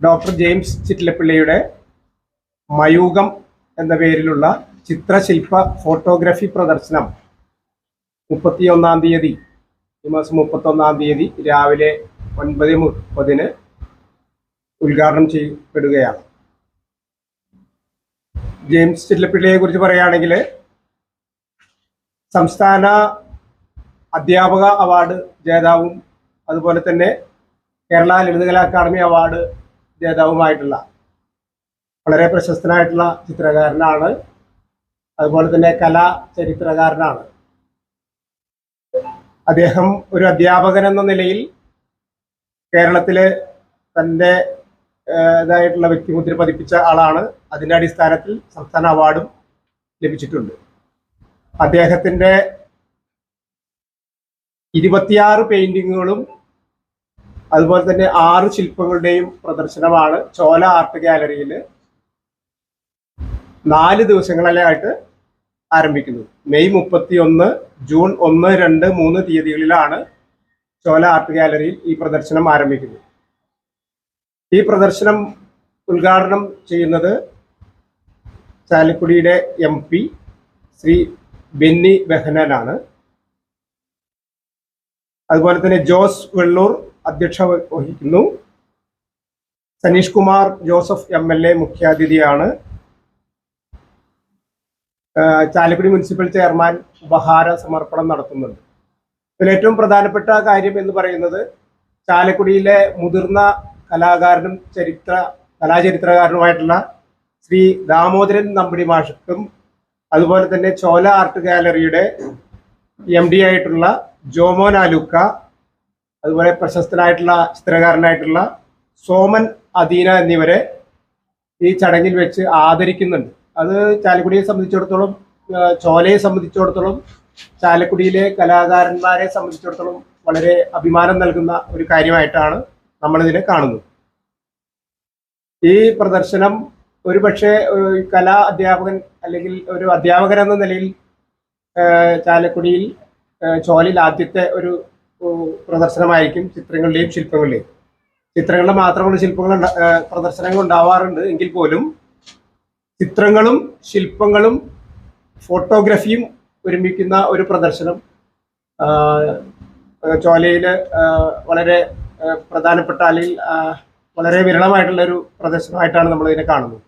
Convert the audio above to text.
Doctor James ചിറ്റിലപ്പിള്ളിയുടെ Mayookham എന്ന പേരിലുള്ള ചിത്രശില്പ photography പ്രദർശനം 31-ാം തീയതി ഈ മാസം 31-ാം തീയതി രാവിലെ 9:30 ഉദ്ഘാടനം ചെയ്യപ്പെടുകയാണ്. ജെയിംസ് ചിറ്റിലപ്പിള്ളിയെ കുറിച്ച് പറയുകയാണെങ്കിൽ സംസ്ഥാന അധ്യാപക അവാർഡ് ജേതാവും അതുപോലെ തന്നെ കേരള ലളിതകലാ അക്കാദമി അവാർഡ് ജേതാവുമായിട്ടുള്ള വളരെ പ്രശസ്തനായിട്ടുള്ള ചിത്രകാരനാണ്. അതുപോലെ തന്നെ കലാ ചരിത്രകാരനാണ്. അദ്ദേഹം ഒരു അധ്യാപകൻ എന്ന നിലയിൽ കേരളത്തിലെ തൻ്റെ ഇതായിട്ടുള്ള വ്യക്തിമുദ്ര പതിപ്പിച്ച ആളാണ്. അതിൻ്റെ അടിസ്ഥാനത്തിൽ സംസ്ഥാന അവാർഡും ലഭിച്ചിട്ടുണ്ട്. അദ്ദേഹത്തിൻ്റെ 26 പെയിന്റിങ്ങുകളും അതുപോലെ തന്നെ 6 ശില്പങ്ങളുടെയും പ്രദർശനമാണ് ചോല ആർട്ട് ഗാലറിയിൽ 4 ദിവസങ്ങളിലായിട്ട് ആരംഭിക്കുന്നത്. മെയ് 31, ജൂൺ 1, 2, 3 തീയതികളിലാണ് ചോല ആർട്ട് ഗാലറിയിൽ ഈ പ്രദർശനം ആരംഭിക്കുന്നത്. ഈ പ്രദർശനം ഉദ്ഘാടനം ചെയ്യുന്നത് ചാലക്കുടിയുടെ MP ശ്രീ ബെന്നി ബെഹനാനാണ്. അതുപോലെ തന്നെ ജോസ് വെള്ളൂർ അധ്യക്ഷ വഹിക്കുന്നു. സനീഷ് കുമാർ ജോസഫ് MLA മുഖ്യാതിഥിയാണ്. ചാലക്കുടി മുനിസിപ്പൽ ചെയർമാൻ ഉപഹാര സമർപ്പണം നടത്തുന്നുണ്ട്. ഇതിൽ ഏറ്റവും പ്രധാനപ്പെട്ട കാര്യം എന്ന് പറയുന്നത് ചാലക്കുടിയിലെ മുതിർന്ന കലാകാരനും കലാചരിത്രകാരനുമായിട്ടുള്ള ശ്രീ ദാമോദരൻ നമ്പടി മാഷക്കും അതുപോലെ തന്നെ ചോല ആർട്ട് ഗാലറിയുടെ MD ആയിട്ടുള്ള ജോമോൻ ആലുക്ക, അതുപോലെ പ്രശസ്തനായിട്ടുള്ള ചിത്രകാരനായിട്ടുള്ള സോമൻ അദീന എന്നിവരെ ഈ ചടങ്ങിൽ വെച്ച് ആദരിക്കുന്നുണ്ട്. അത് ചാലക്കുടിയെ സംബന്ധിച്ചിടത്തോളം, ചോലയെ സംബന്ധിച്ചിടത്തോളം, ചാലക്കുടിയിലെ കലാകാരന്മാരെ സംബന്ധിച്ചിടത്തോളം വളരെ അഭിമാനം നൽകുന്ന ഒരു കാര്യമായിട്ടാണ് നമ്മളിതിനെ കാണുന്നത്. ഈ പ്രദർശനം ഒരുപക്ഷെ കലാ അധ്യാപകൻ അല്ലെങ്കിൽ ഒരു അധ്യാപകൻ എന്ന നിലയിൽ ചാലക്കുടിയിൽ ചോലയിൽ ആദ്യത്തെ ഒരു പ്രദർശനമായിരിക്കും ചിത്രങ്ങളുടെയും ശില്പങ്ങളുടെയും. ചിത്രങ്ങളുടെ മാത്രമുള്ള പ്രദർശനങ്ങൾ ഉണ്ടാവാറുണ്ട് എങ്കിൽ പോലും ചിത്രങ്ങളും ശില്പങ്ങളും ഫോട്ടോഗ്രാഫിയും ഒരുമിക്കുന്ന ഒരു പ്രദർശനം ചോലയിൽ വളരെ പ്രധാനപ്പെട്ട അല്ലെങ്കിൽ വളരെ വിരളമായിട്ടുള്ള ഒരു പ്രദർശനമായിട്ടാണ് നമ്മൾ ഇതിനെ കാണുന്നത്.